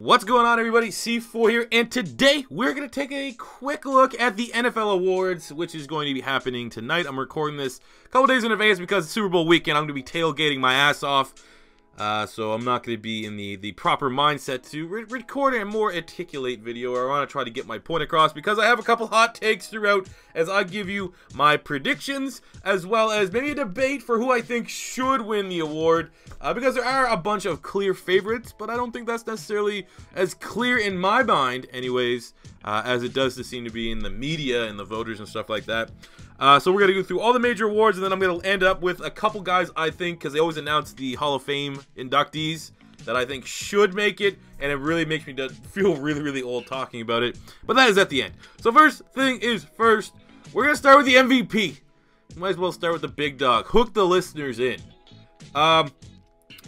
What's going on, everybody? C4 here, and today we're going to take a quick look at the NFL Awards, which is going to be happening tonight. I'm recording this a couple days in advance because it's Super Bowl weekend. I'm going to be tailgating my ass off, so I'm not going to be in the proper mindset to record a more articulate video. I want to try to get my point across because I have a couple hot takes throughout as I give you my predictions, as well as maybe a debate for who I think should win the award. Because there are a bunch of clear favorites, but I don't think that's necessarily as clear in my mind, anyways, as it does seem to be in the media and the voters and stuff like that. So we're going to go through all the major awards, and then I'm going to end up with a couple guys I think, because they always announce the Hall of Fame inductees, that I think should make it, and it really makes me feel really old talking about it. But that is at the end. So first thing is first, we're going to start with the MVP. Might as well start with the big dog. Hook the listeners in.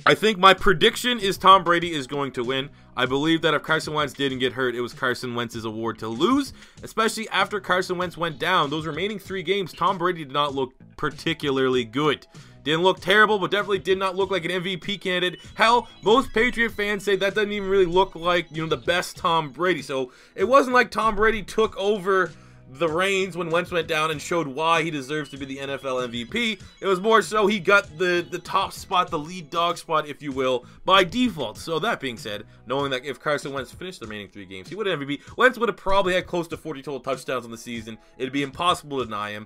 I think my prediction is Tom Brady is going to win. I believe that if Carson Wentz didn't get hurt, it was Carson Wentz's award to lose, especially after Carson Wentz went down. Those remaining 3 games, Tom Brady did not look particularly good. Didn't look terrible, but definitely did not look like an MVP candidate. Hell, most Patriot fans say that doesn't even really look like, the best Tom Brady. So it wasn't like Tom Brady took over the reins when Wentz went down and showed why he deserves to be the NFL MVP. It was more so he got the top spot, the lead dog spot, if you will, by default. So that being said, knowing that if Carson Wentz finished the remaining 3 games, he would have MVP. Wentz would have probably had close to 40 total touchdowns on the season. It'd be impossible to deny him.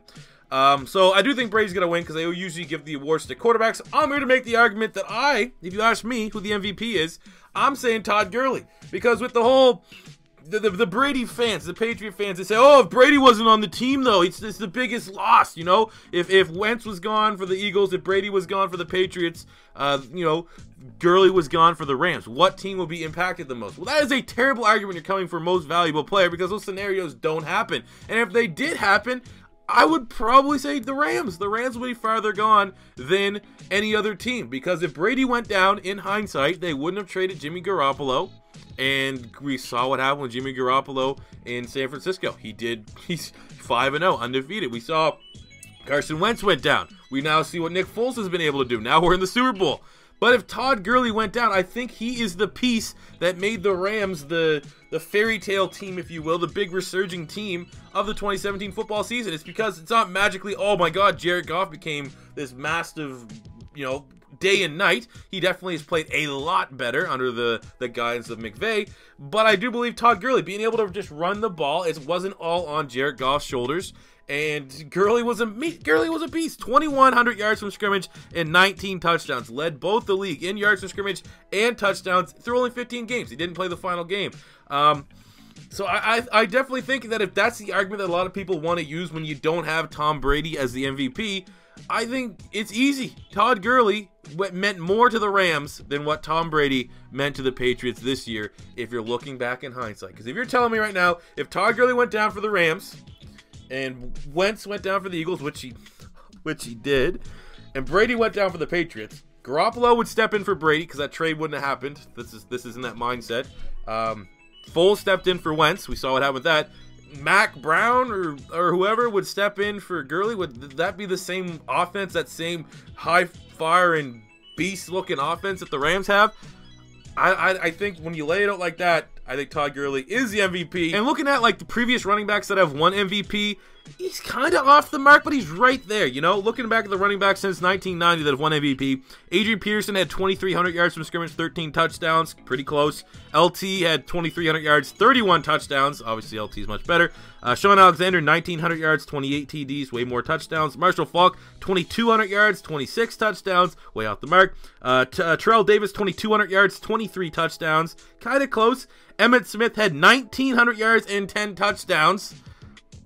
So I do think Brady's going to win because they usually give the awards to quarterbacks. I'm here to make the argument that if you ask me who the MVP is, I'm saying Todd Gurley. Because with the whole The Brady fans, the Patriot fans, they say, oh, if Brady wasn't on the team, though, it's the biggest loss, If Wentz was gone for the Eagles, if Brady was gone for the Patriots, Gurley was gone for the Rams. What team will be impacted the most? Well, that is a terrible argument you're coming for most valuable player because those scenarios don't happen. And if they did happen, I would probably say the Rams. The Rams would be farther gone than any other team because if Brady went down, in hindsight, they wouldn't have traded Jimmy Garoppolo. And we saw what happened with Jimmy Garoppolo in San Francisco. He's 5-0, undefeated. We saw Carson Wentz went down. We now see what Nick Foles has been able to do. Now we're in the Super Bowl. But if Todd Gurley went down, I think he is the piece that made the Rams the fairy tale team, if you will, the big resurging team of the 2017 football season. It's because it's not magically, oh my God, Jared Goff became this massive, day and night. He definitely has played a lot better under the guidance of McVay, but I do believe Todd Gurley being able to just run the ball, it wasn't all on Jared Goff's shoulders, and Gurley was a beast. 2,100 yards from scrimmage and 19 touchdowns, led both the league in yards from scrimmage and touchdowns through only 15 games. He didn't play the final game. So I definitely think that if that's the argument that a lot of people want to use when you don't have Tom Brady as the MVP, I think it's easy. Todd Gurley meant more to the Rams than what Tom Brady meant to the Patriots this year if you're looking back in hindsight. Because if you're telling me right now, if Todd Gurley went down for the Rams and Wentz went down for the Eagles, which he did, and Brady went down for the Patriots, Garoppolo would step in for Brady because that trade wouldn't have happened. This isn't that mindset. Foles stepped in for Wentz. We saw what happened with that. Mack Brown or whoever would step in for Gurley. Would that be the same offense, that same high fire and beast looking offense that the Rams have? I think when you lay it out like that, I think Todd Gurley is the MVP. And looking at like the previous running backs that have won MVP, he's kind of off the mark, but he's right there, Looking back at the running backs since 1990 that have won MVP, Adrian Peterson had 2,300 yards from scrimmage, 13 touchdowns, pretty close. LT had 2,300 yards, 31 touchdowns. Obviously, LT is much better. Shawn Alexander, 1,900 yards, 28 TDs, way more touchdowns. Marshall Faulk, 2,200 yards, 26 touchdowns, way off the mark. Terrell Davis, 2,200 yards, 23 touchdowns, kind of close. Emmitt Smith had 1,900 yards and 10 touchdowns.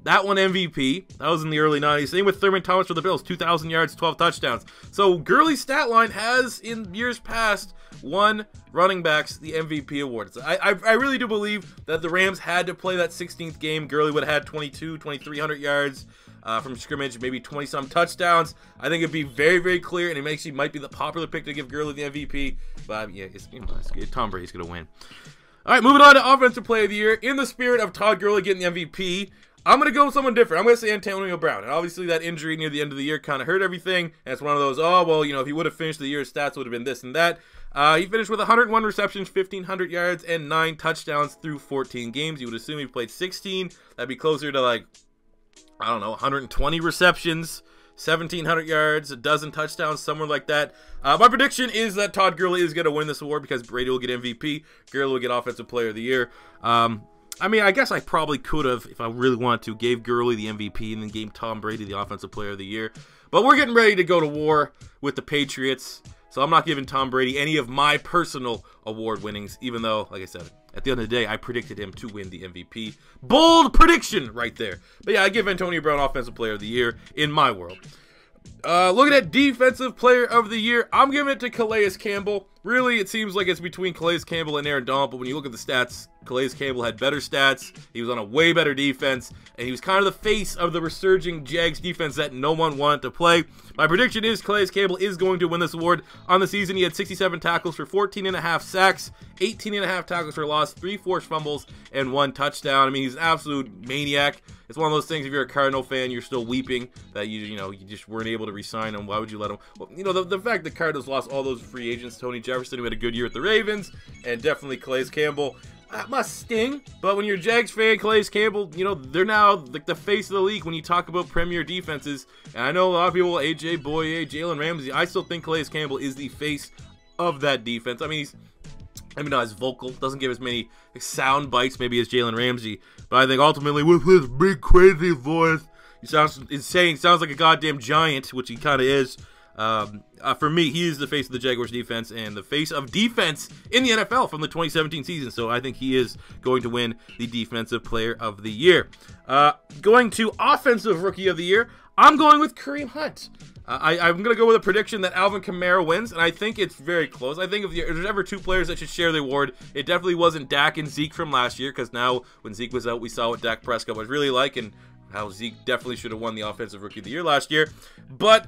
That one MVP. That was in the early 90s. Same with Thurman Thomas for the Bills. 2,000 yards, 12 touchdowns. So Gurley's stat line has, in years past, won running backs the MVP award. So I really do believe that the Rams had to play that 16th game. Gurley would have had 2,300 yards from scrimmage, maybe 20-some touchdowns. I think it'd be very clear, and it actually might be the popular pick to give Gurley the MVP. But yeah, Tom Brady's going to win. All right, moving on to Offensive Player of the Year. In the spirit of Todd Gurley getting the MVP, I'm going to go with someone different. I'm going to say Antonio Brown. And obviously that injury near the end of the year kind of hurt everything. And it's one of those, if he would have finished the year, his stats would have been this and that. He finished with 101 receptions, 1,500 yards, and 9 touchdowns through 14 games. You would assume he played 16. That'd be closer to, like, I don't know, 120 receptions, 1,700 yards, a dozen touchdowns, somewhere like that. My prediction is that Todd Gurley is going to win this award because Brady will get MVP. Gurley will get Offensive Player of the Year. I mean, I guess I probably could have, if I really wanted to, gave Gurley the MVP and then gave Tom Brady the Offensive Player of the Year. But we're getting ready to go to war with the Patriots, so I'm not giving Tom Brady any of my personal award winnings, even though, like I said, at the end of the day, I predicted him to win the MVP. Bold prediction right there. But yeah, I give Antonio Brown Offensive Player of the Year in my world. Looking at Defensive Player of the Year, I'm giving it to Calais Campbell. Really, it seems like it's between Calais Campbell and Aaron Donald, but when you look at the stats, Calais Campbell had better stats, he was on a way better defense, and he was kind of the face of the resurging Jags defense that no one wanted to play. My prediction is Calais Campbell is going to win this award. On the season, he had 67 tackles for 14.5 sacks, 18.5 tackles for loss, 3 forced fumbles, and 1 touchdown. I mean, he's an absolute maniac. It's one of those things, if you're a Cardinal fan, you're still weeping that you just weren't able to re-sign him. Why would you let him? Well, the fact that Cardinals lost all those free agents, Tony Jefferson, who had a good year at the Ravens, and definitely Calais Campbell, that must sting. But when you're a Jags fan, Calais Campbell, they're now like the face of the league when you talk about premier defenses. And I know a lot of people, AJ Boye, Jalen Ramsey, I still think Calais Campbell is the face of that defense. I mean, he's not as vocal, doesn't give as many sound bites maybe as Jalen Ramsey, but I think ultimately with his big crazy voice, he sounds insane, sounds like a goddamn giant, which he kind of is. For me, he is the face of the Jaguars defense and the face of defense in the NFL from the 2017 season, so I think he is going to win the Defensive Player of the Year. Going to Offensive Rookie of the Year, I'm going with Kareem Hunt. I'm going to go with a prediction that Alvin Kamara wins, and I think it's very close. I think if there's ever 2 players that should share the award, it definitely wasn't Dak and Zeke from last year, because now when Zeke was out, we saw what Dak Prescott was really like, and how Zeke definitely should have won the Offensive Rookie of the Year last year. But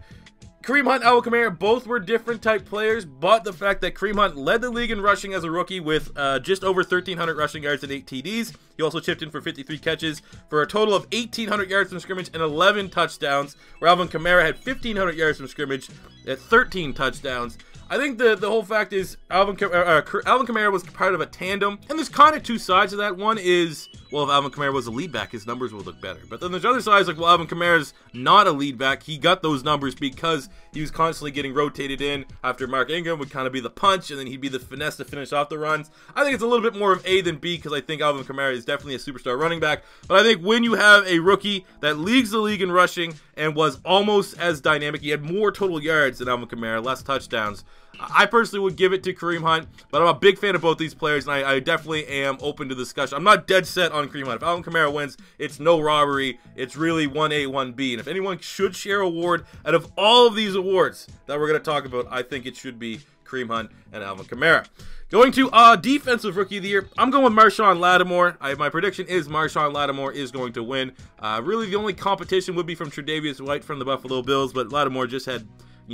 Kareem Hunt and Alvin Kamara, both were different type players, but the fact that Kareem Hunt led the league in rushing as a rookie with just over 1,300 rushing yards and 8 TDs. He also chipped in for 53 catches for a total of 1,800 yards from scrimmage and 11 touchdowns, where Alvin Kamara had 1,500 yards from scrimmage at 13 touchdowns. I think the whole fact is Alvin Kamara was part of a tandem, and there's kind of 2 sides to that. One is, well, if Alvin Kamara was a lead back, his numbers would look better. But then there's other sides like, well, Alvin Kamara's not a lead back. He got those numbers because he was constantly getting rotated in after Mark Ingram would kind of be the punch, and then he'd be the finesse to finish off the runs. I think it's a little bit more of A than B because I think Alvin Kamara is definitely a superstar running back. But I think when you have a rookie that leads the league in rushing and was almost as dynamic, he had more total yards than Alvin Kamara, less touchdowns, I personally would give it to Kareem Hunt, but I'm a big fan of both these players, and I definitely am open to discussion. I'm not dead set on Kareem Hunt. If Alvin Kamara wins, it's no robbery. It's really 1A, 1B. And if anyone should share an award out of all of these awards that we're going to talk about, I think it should be Kareem Hunt and Alvin Kamara. Going to Defensive Rookie of the Year, I'm going with Marshon Lattimore. My prediction is Marshon Lattimore is going to win. Really, the only competition would be from Tre'Davious White from the Buffalo Bills, but Lattimore just had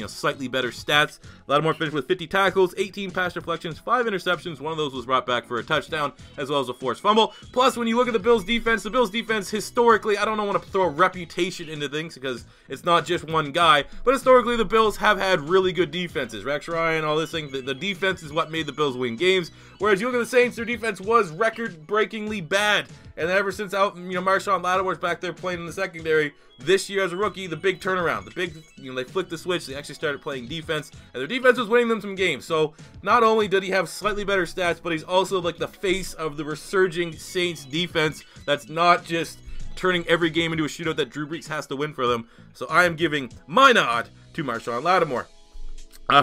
slightly better stats. Lattimore finished with 50 tackles, 18 pass deflections, 5 interceptions. One of those was brought back for a touchdown, as well as a forced fumble. Plus, when you look at the Bills' defense historically, I don't want to throw a reputation into things because it's not just one guy, but historically, the Bills have had really good defenses. Rex Ryan, all this thing, the defense is what made the Bills win games. Whereas you look at the Saints, their defense was record-breakingly bad. And ever since Marshon Lattimore's back there playing in the secondary, this year as a rookie, the big turnaround, they flicked the switch, they actually started playing defense, and their defense was winning them some games. So not only did he have slightly better stats, but he's also like the face of the resurging Saints defense that's not just turning every game into a shootout that Drew Brees has to win for them. So I am giving my nod to Marshon Lattimore.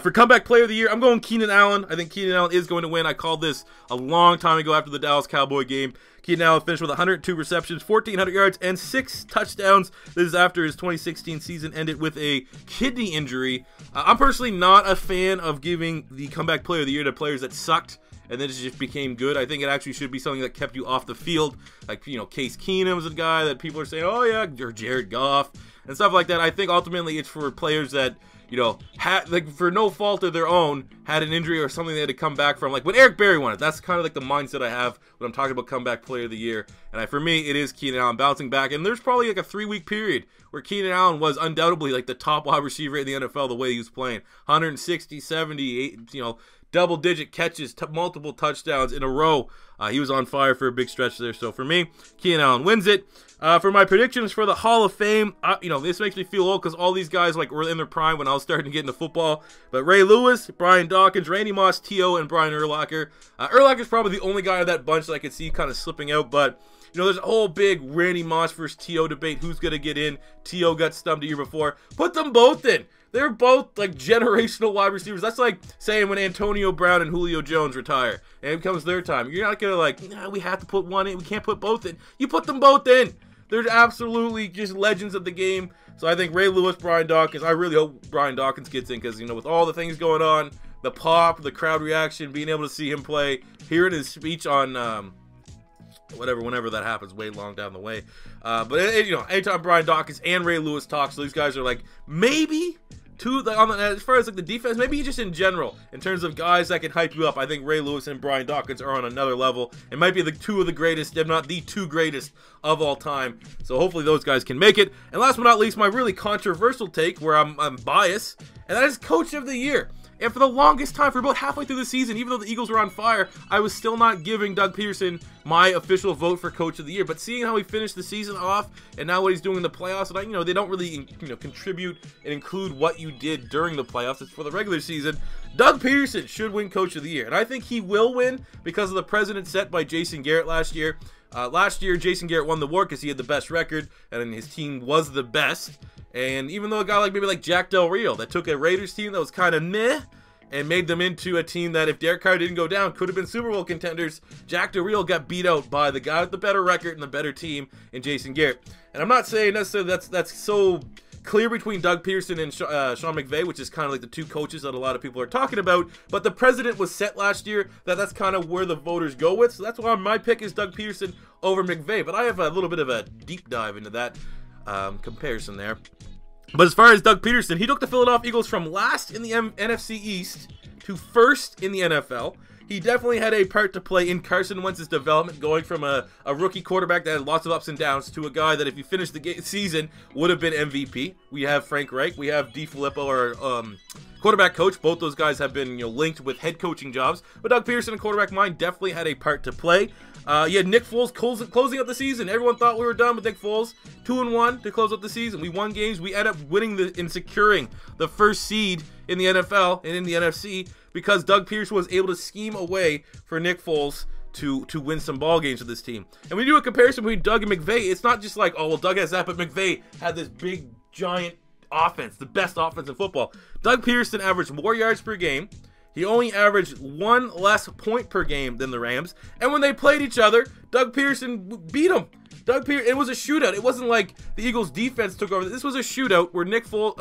For Comeback Player of the Year, I'm going Keenan Allen. I think Keenan Allen is going to win. I called this a long time ago after the Dallas Cowboy game. Keenan Allen finished with 102 receptions, 1,400 yards, and 6 touchdowns. This is after his 2016 season ended with a kidney injury. I'm personally not a fan of giving the Comeback Player of the Year to players that sucked and then it just became good. I think it actually should be something that kept you off the field. Like, Case Keenum's a guy that people are saying, oh yeah, or Jared Goff and stuff like that. I think ultimately it's for players that, had, like, for no fault of their own, had an injury or something they had to come back from. Like when Eric Berry won it, that's kind of like the mindset I have when I'm talking about Comeback Player of the Year. And for me, it is Keenan Allen bouncing back. And there's probably like a 3-week period where Keenan Allen was undoubtedly like the top wide receiver in the NFL the way he was playing. 160, 70, double-digit catches, multiple touchdowns in a row. He was on fire for a big stretch there. So for me, Keenan Allen wins it. For my predictions for the Hall of Fame, this makes me feel old because all these guys were in their prime when I was starting to get into football. But Ray Lewis, Brian Dawkins, Randy Moss, T.O., and Brian Urlacher. Urlacher's probably the only guy of that bunch that I could see kind of slipping out. But, there's a whole big Randy Moss versus T.O. debate. Who's going to get in? T.O. got stumped a year before. Put them both in. They're both generational wide receivers. That's like saying when Antonio Brown and Julio Jones retire and it becomes their time. You're not going to we have to put one in. We can't put both in. You put them both in. They're absolutely just legends of the game. So I think Ray Lewis, Brian Dawkins. I really hope Brian Dawkins gets in because, with all the things going on, the pop, the crowd reaction, being able to see him play, hearing his speech on whenever that happens, way long down the way. But anytime Brian Dawkins and Ray Lewis talk, so these guys are maybe as far as the defense, maybe just in general, in terms of guys that can hype you up, I think Ray Lewis and Brian Dawkins are on another level. It might be the two of the greatest, if not the two greatest of all time. So hopefully those guys can make it. And last but not least, my really controversial take, where I'm biased, and that is Coach of the Year. And for the longest time, for about halfway through the season, even though the Eagles were on fire, I was still not giving Doug Pederson my official vote for Coach of the Year. But seeing how he finished the season off, and now what he's doing in the playoffs, and they don't really, contribute and include what you did during the playoffs. It's for the regular season. Doug Pederson should win Coach of the Year, and I think he will win because of the precedent set by Jason Garrett last year. Last year, Jason Garrett won the award because he had the best record, and his team was the best. And even though a guy like Jack Del Rio that took a Raiders team that was kind of meh and made them into a team that if Derek Carr didn't go down could have been Super Bowl contenders, Jack Del Rio got beat out by the guy with the better record and the better team in Jason Garrett. And I'm not saying necessarily that's so clear between Doug Pederson and Sean McVay, which is kind of the two coaches that a lot of people are talking about, but the precedent was set last year that's kind of where the voters go with. So that's why my pick is Doug Pederson over McVay. But I have a little bit of a deep dive into that comparison there. But as far as Doug Pederson, he took the Philadelphia Eagles from last in the NFC East to first in the NFL. He definitely had a part to play in Carson Wentz's development, going from a rookie quarterback that had lots of ups and downs to a guy that, if you finished the season, would have been MVP. We have Frank Reich. We have DeFilippo, our quarterback coach. Both those guys have been linked with head coaching jobs. But Doug Pederson, in quarterback mind, definitely had a part to play. You had Nick Foles closing out the season. Everyone thought we were done with Nick Foles. 2-1 to close out the season. We won games. We ended up winning and securing the first seed in the NFL and in the NFC because Doug Pederson was able to scheme a way for Nick Foles to win some ball games with this team. And when you do a comparison between Doug and McVay, it's not just Doug has that, but McVay had this big, giant offense, the best offense in football. Doug Pederson averaged more yards per game. He only averaged one less point per game than the Rams. And when they played each other, Doug Pederson beat them. It was a shootout. It wasn't like the Eagles' defense took over. This was a shootout where Nick Foles...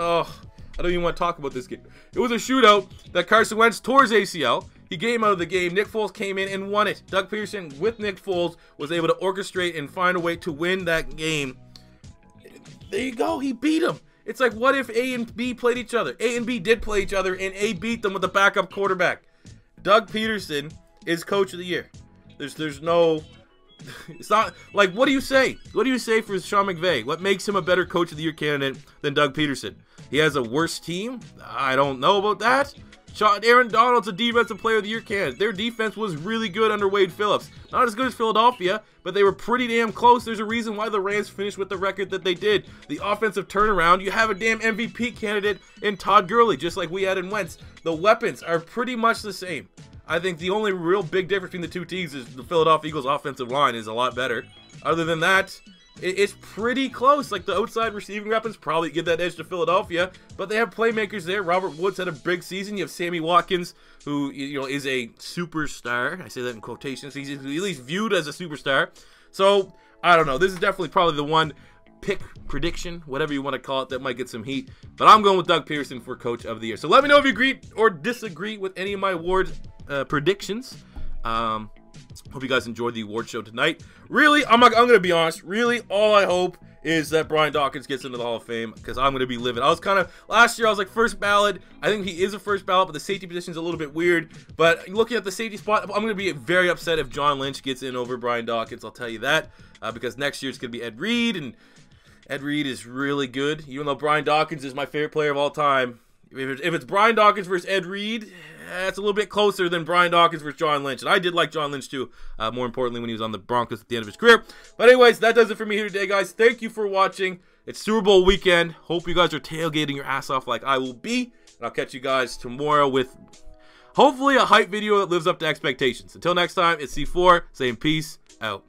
I don't even want to talk about this game. It was a shootout that Carson Wentz tore his ACL. He came out of the game. Nick Foles came in and won it. Doug Pederson, with Nick Foles, was able to orchestrate and find a way to win that game. There you go. He beat him. It's like, what if A and B played each other? A and B did play each other, and A beat them with a backup quarterback. Doug Pederson is Coach of the Year. There's no... It's not... what do you say? What do you say for Sean McVay? What makes him a better Coach of the Year candidate than Doug Pederson? He has a worse team? I don't know about that. Aaron Donald's a Defensive Player of the Year candidate. Their defense was really good under Wade Phillips. Not as good as Philadelphia, but they were pretty damn close. There's a reason why the Rams finished with the record that they did. The offensive turnaround, you have a damn MVP candidate in Todd Gurley, just like we had in Wentz. The weapons are pretty much the same. I think the only real big difference between the two teams is the Philadelphia Eagles offensive line is a lot better. Other than that, it's pretty close. The outside receiving weapons probably give that edge to Philadelphia, but they have playmakers there. Robert Woods had a big season. You have Sammy Watkins, who is a superstar. I say that in quotations. He's at least viewed as a superstar. So I don't know. This is definitely probably the one pick prediction, whatever you want to call it, that might get some heat. But I'm going with Doug Pederson for Coach of the Year. So let me know if you agree or disagree with any of my award predictions. Hope you guys enjoyed the award show tonight. Really, I'm going to be honest. Really, all I hope is that Brian Dawkins gets into the Hall of Fame because I'm going to be livid. I was last year I was like first ballot. I think he is a first ballot, but the safety position is a little bit weird. But looking at the safety spot, I'm going to be very upset if John Lynch gets in over Brian Dawkins. I'll tell you that because next year it's going to be Ed Reed, and Ed Reed is really good. Even though Brian Dawkins is my favorite player of all time, If it's Brian Dawkins versus Ed Reed, that's a little bit closer than Brian Dawkins versus John Lynch. And I did like John Lynch too, more importantly, when he was on the Broncos at the end of his career. But anyways, that does it for me here today, guys. Thank you for watching. It's Super Bowl weekend. Hope you guys are tailgating your ass off like I will be. And I'll catch you guys tomorrow with hopefully a hype video that lives up to expectations. Until next time, it's C4 saying peace out.